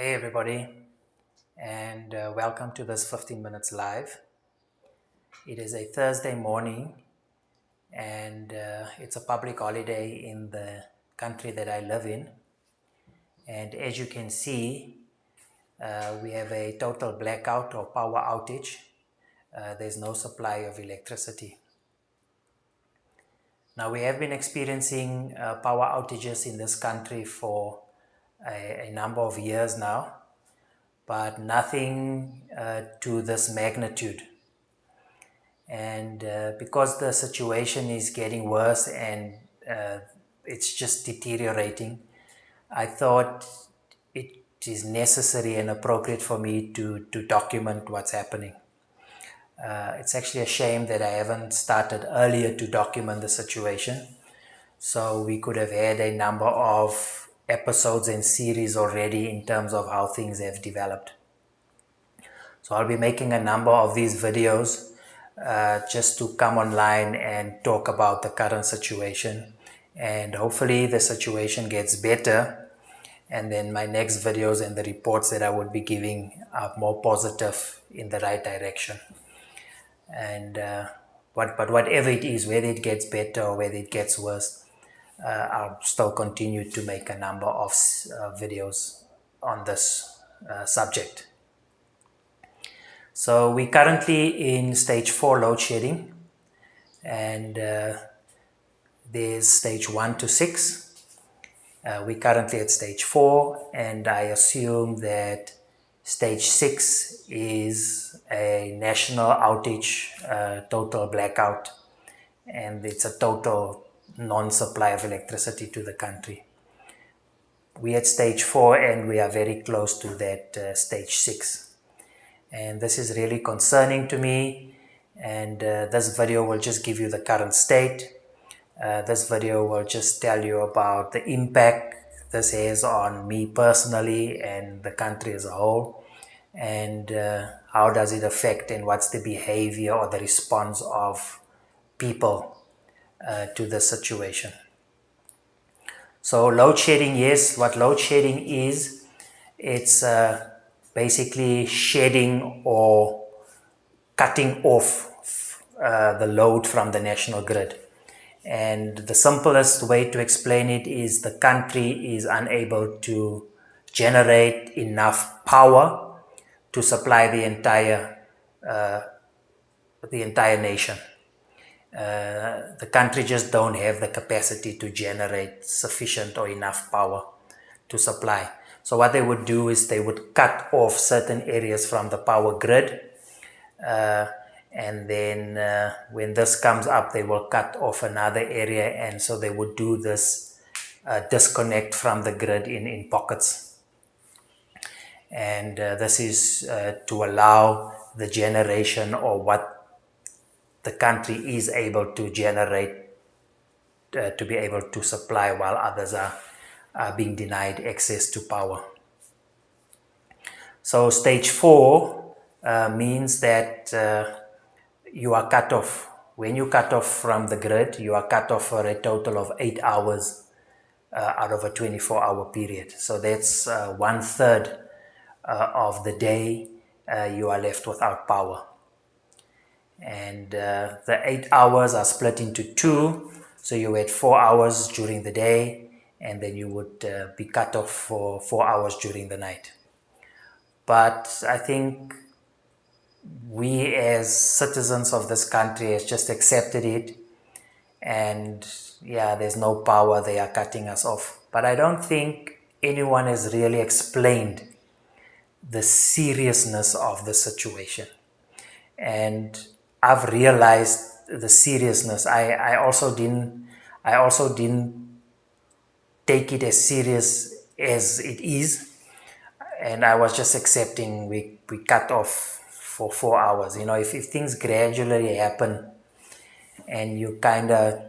Hey everybody, and welcome to this 15 minutes live. It is a Thursday morning, and it's a public holiday in the country that I live in. And as you can see, we have a total blackout or power outage. There's no supply of electricity. Now, we have been experiencing power outages in this country for a number of years now, but nothing to this magnitude. And because the situation is getting worse and it's just deteriorating, I thought it is necessary and appropriate for me to document what's happening. It's actually a shame that I haven't started earlier to document the situation, so we could have had a number of episodes and series already in terms of how things have developed. So I'll be making a number of these videos just to come online and talk about the current situation, and hopefully the situation gets better, and then my next videos and the reports that I would be giving are more positive in the right direction. And but whatever it is, whether it gets better or whether it gets worse, I'll still continue to make a number of videos on this subject. So we're currently in stage 4 load shedding, and there's stage 1 to 6. We're currently at stage 4, and I assume that stage 6 is a national outage, total blackout, and it's a total non-supply of electricity to the country. We're at stage 4, and we are very close to that stage 6. And this is really concerning to me, and this video will just give you the current state. This video will just tell you about the impact this has on me personally and the country as a whole, and how does it affect and what's the behavior or the response of people to the situation. So load shedding, yes, what load shedding is, it's basically shedding or cutting off the load from the national grid. And the simplest way to explain it is the country is unable to generate enough power to supply the entire nation. The country just don't have the capacity to generate sufficient or enough power to supply. So what they would do is they would cut off certain areas from the power grid, and then when this comes up, they will cut off another area, and so they would do this disconnect from the grid in pockets. And this is to allow the generation or what the country is able to generate to be able to supply, while others are being denied access to power. So stage 4 means that you are cut off. When you cut off from the grid, you are cut off for a total of 8 hours out of a 24-hour period. So that's 1/3 of the day you are left without power. And the 8 hours are split into 2. So you had 4 hours during the day, and then you would be cut off for 4 hours during the night. But I think we as citizens of this country has just accepted it, and yeah, there's no power, they are cutting us off. But I don't think anyone has really explained the seriousness of the situation. And I've realized the seriousness. I also didn't take it as serious as it is, and I was just accepting we cut off for 4 hours. You know, if things gradually happen and you kind of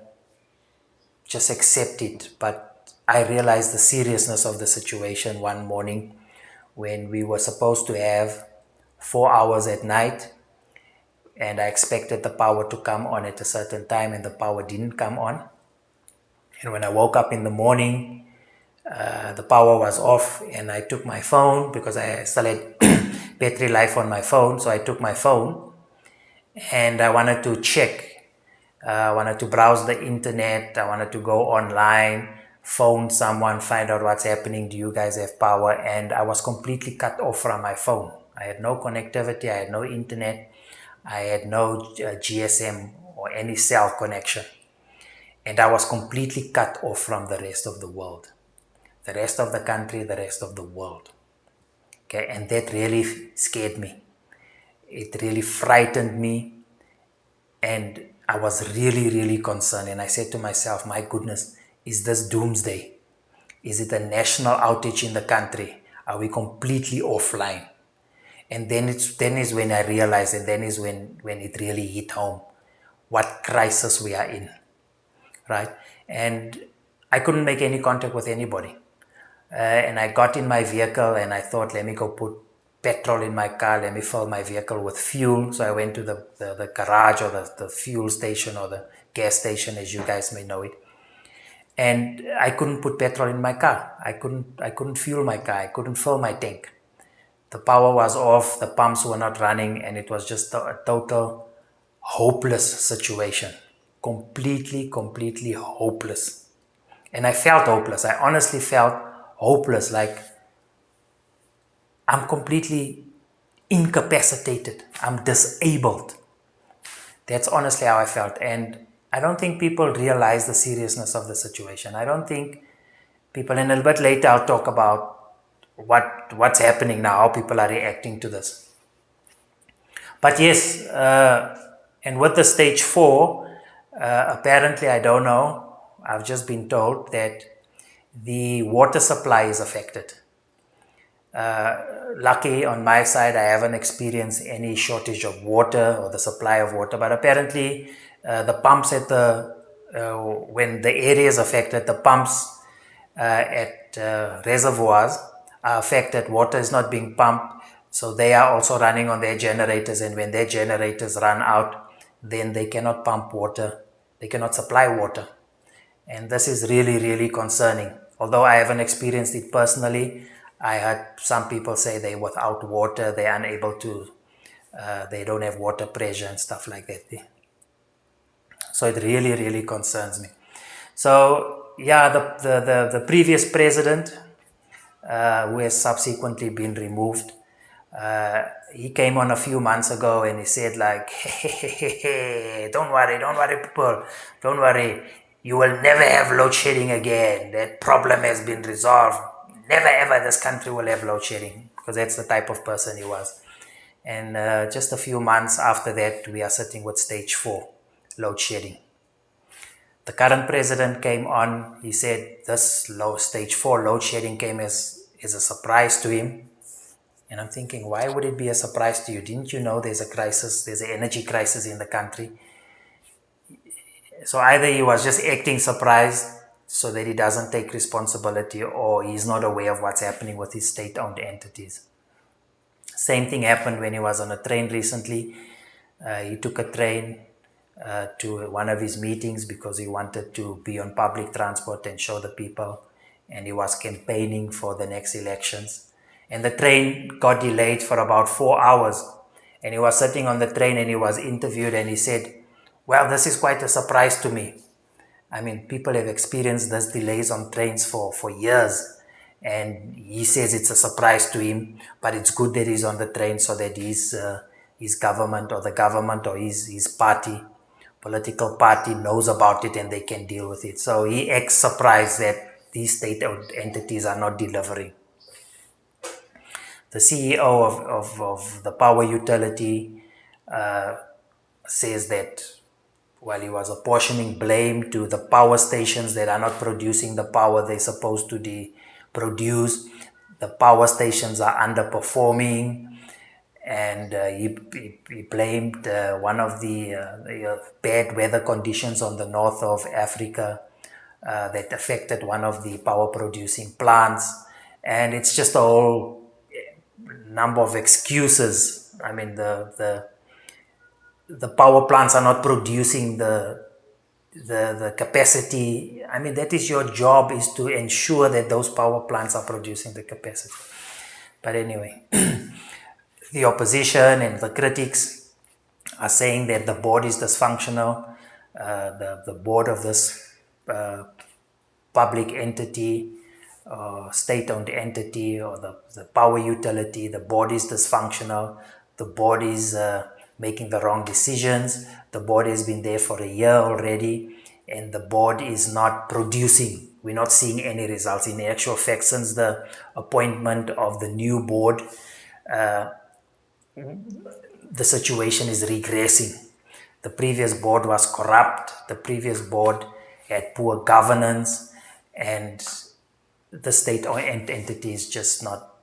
just accept it. But I realized the seriousness of the situation one morning when we were supposed to have 4 hours at night, and I expected the power to come on at a certain time, and the power didn't come on. And when I woke up in the morning, The power was off, and I took my phone because I still had battery life on my phone. So I took my phone and I wanted to check. I wanted to browse the internet. I wanted to go online, phone someone, find out what's happening. Do you guys have power? And I was completely cut off from my phone. I had no connectivity. I had no internet. I had no GSM or any cell connection. And I was completely cut off from the rest of the world, the rest of the country, the rest of the world. Okay, and that really scared me. It really frightened me, and I was really, really concerned. And I said to myself, my goodness, is this doomsday? Is it a national outage in the country? Are we completely offline? And then is when I realized, and then is when it really hit home, what crisis we are in, right? And I couldn't make any contact with anybody. And I got in my vehicle and I thought, let me go put petrol in my car, let me fill my vehicle with fuel. So I went to the garage or the fuel station or the gas station, as you guys may know it. And I couldn't put petrol in my car. I couldn't fuel my car. I couldn't fill my tank. The power was off, the pumps were not running, and it was just a total hopeless situation. Completely hopeless. And I felt hopeless. I honestly felt hopeless, like I'm completely incapacitated. I'm disabled. That's honestly how I felt. And I don't think people realize the seriousness of the situation. I don't think people, and a little bit later I'll talk about what's happening now, how people are reacting to this. But yes, and with the stage 4, apparently, I don't know, I've just been told that the water supply is affected. Lucky on my side, I haven't experienced any shortage of water or the supply of water, but apparently the pumps at when the area is affected, the pumps at reservoirs are affected. Water is not being pumped, so they are also running on their generators, and when their generators run out, then they cannot pump water, they cannot supply water. And this is really, really concerning. Although I haven't experienced it personally, I heard some people say they're without water, they're unable to, they don't have water pressure and stuff like that. So it really, really concerns me. So yeah, the previous president, who has subsequently been removed, he came on a few months ago and he said like, hey, don't worry people, don't worry. You will never have load shedding again. That problem has been resolved. Never ever this country will have load shedding, because that's the type of person he was. And just a few months after that, we are sitting with stage 4, load shedding. The current president came on, he said this stage 4 load shedding came as a surprise to him. And I'm thinking, why would it be a surprise to you? Didn't you know there's a crisis, there's an energy crisis in the country? So either he was just acting surprised so that he doesn't take responsibility, or he's not aware of what's happening with his state-owned entities. Same thing happened when he was on a train recently. He took a train to one of his meetings because he wanted to be on public transport and show the people, and he was campaigning for the next elections. And the train got delayed for about 4 hours, and he was sitting on the train and he was interviewed, and he said, well, this is quite a surprise to me. I mean, people have experienced these delays on trains for years, and he says it's a surprise to him, but it's good that he's on the train so that his government, or the government, or his party, political party, knows about it and they can deal with it. So he acts surprised that these state-owned entities are not delivering. The CEO of the power utility says that, while he was apportioning blame to the power stations that are not producing the power they're supposed to produce, the power stations are underperforming, and he blamed one of the bad weather conditions on the north of Africa that affected one of the power producing plants. And it's just a whole number of excuses. I mean, the power plants are not producing the the capacity. I mean, that is your job, is to ensure that those power plants are producing the capacity. But anyway, the opposition and the critics are saying that the board is dysfunctional. The board of this public entity, state-owned entity, or the power utility, the board is dysfunctional. The board is making the wrong decisions. The board has been there for a year already, and the board is not producing. We're not seeing any results. In actual fact, since the appointment of the new board, the situation is regressing. The previous board was corrupt. The previous board had poor governance, and the state-owned entity is just not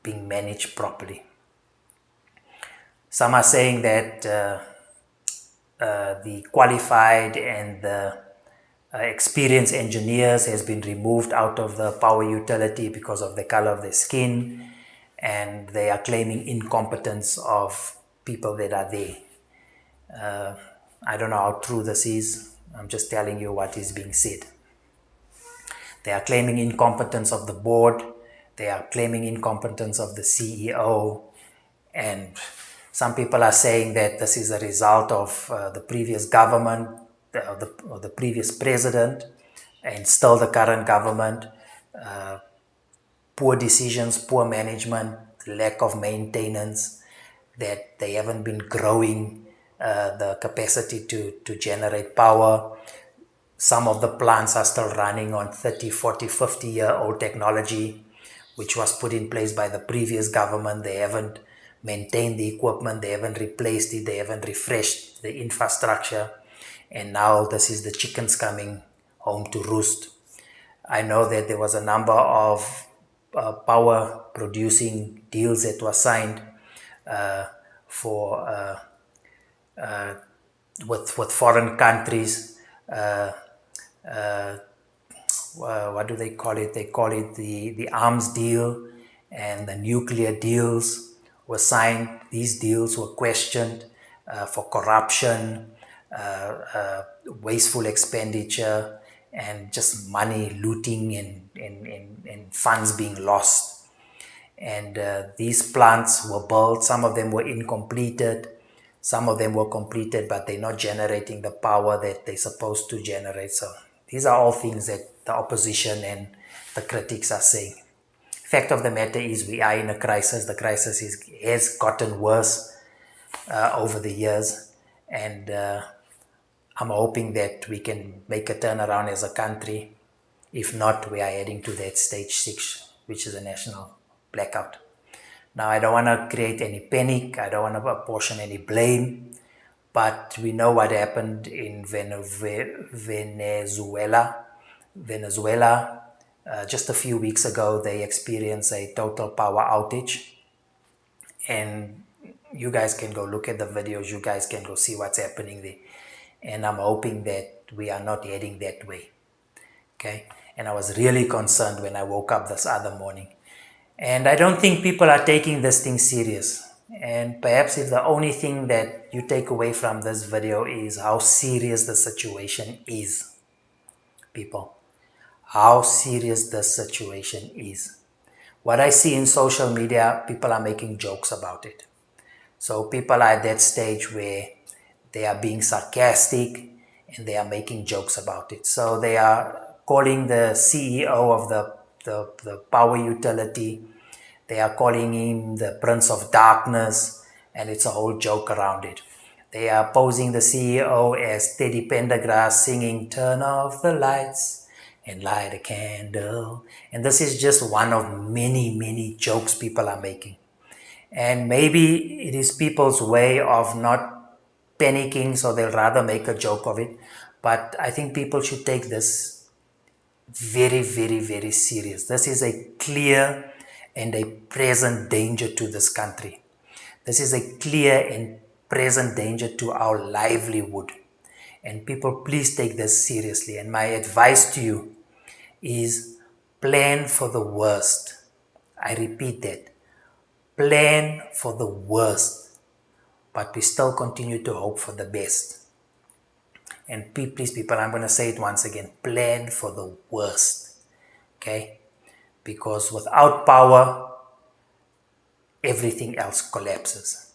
being managed properly. Some are saying that the qualified and the experienced engineers has been removed out of the power utility because of the color of their skin, and they are claiming incompetence of people that are there. I don't know how true this is. I'm just telling you what is being said. They are claiming incompetence of the board. They are claiming incompetence of the CEO. And some people are saying that this is a result of the previous government, or the previous president, and still the current government. Poor decisions, poor management, lack of maintenance, that they haven't been growing the capacity to generate power. Some of the plants are still running on 30, 40, 50-year-old technology, which was put in place by the previous government. They haven't maintained the equipment, they haven't replaced it, they haven't refreshed the infrastructure, and now this is the chickens coming home to roost. I know that there was a number of power producing deals that were signed for with foreign countries. What do they call it? They call it the arms deal, and the nuclear deals were signed. These deals were questioned for corruption, wasteful expenditure, and just money looting and funds being lost. And these plants were built. Some of them were incompleted. Some of them were completed, but they're not generating the power that they're supposed to generate. So these are all things that the opposition and the critics are saying. Fact of the matter is, we are in a crisis. The crisis has gotten worse over the years, and I'm hoping that we can make a turnaround as a country. If not, we are heading to that stage 6, which is a national blackout. Now, I don't want to create any panic. I don't want to apportion any blame, but we know what happened in Venezuela. Just a few weeks ago, they experienced a total power outage, and you guys can go look at the videos. You guys can go see what's happening there, and I'm hoping that we are not heading that way. Okay, and I was really concerned when I woke up this other morning, and I don't think people are taking this thing serious. And perhaps if the only thing that you take away from this video is how serious the situation is, people, how serious this situation is. What I see in social media, people are making jokes about it. So people are at that stage where they are being sarcastic and they are making jokes about it. So they are calling the CEO of the power utility, they are calling him the Prince of Darkness, and it's a whole joke around it. They are posing the CEO as Teddy Pendergrass singing "Turn off the lights and light a candle." And this is just one of many, many jokes people are making. And maybe it is people's way of not panicking, so they'll rather make a joke of it. But I think people should take this very, very, very serious. This is a clear and a present danger to this country. This is a clear and present danger to our livelihood. And people, please take this seriously. And my advice to you is plan for the worst. I repeat that. Plan for the worst, but we still continue to hope for the best. And please people, I'm going to say it once again, plan for the worst, okay? Because without power, everything else collapses.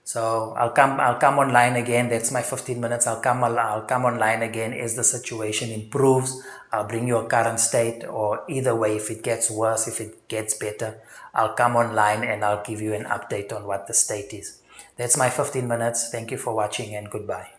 So I'll come online again. That's my 15 minutes. I'll come online again as the situation improves. I'll bring you a current state, or either way, if it gets worse, if it gets better, I'll come online and I'll give you an update on what the state is. That's my 15 minutes. Thank you for watching and goodbye.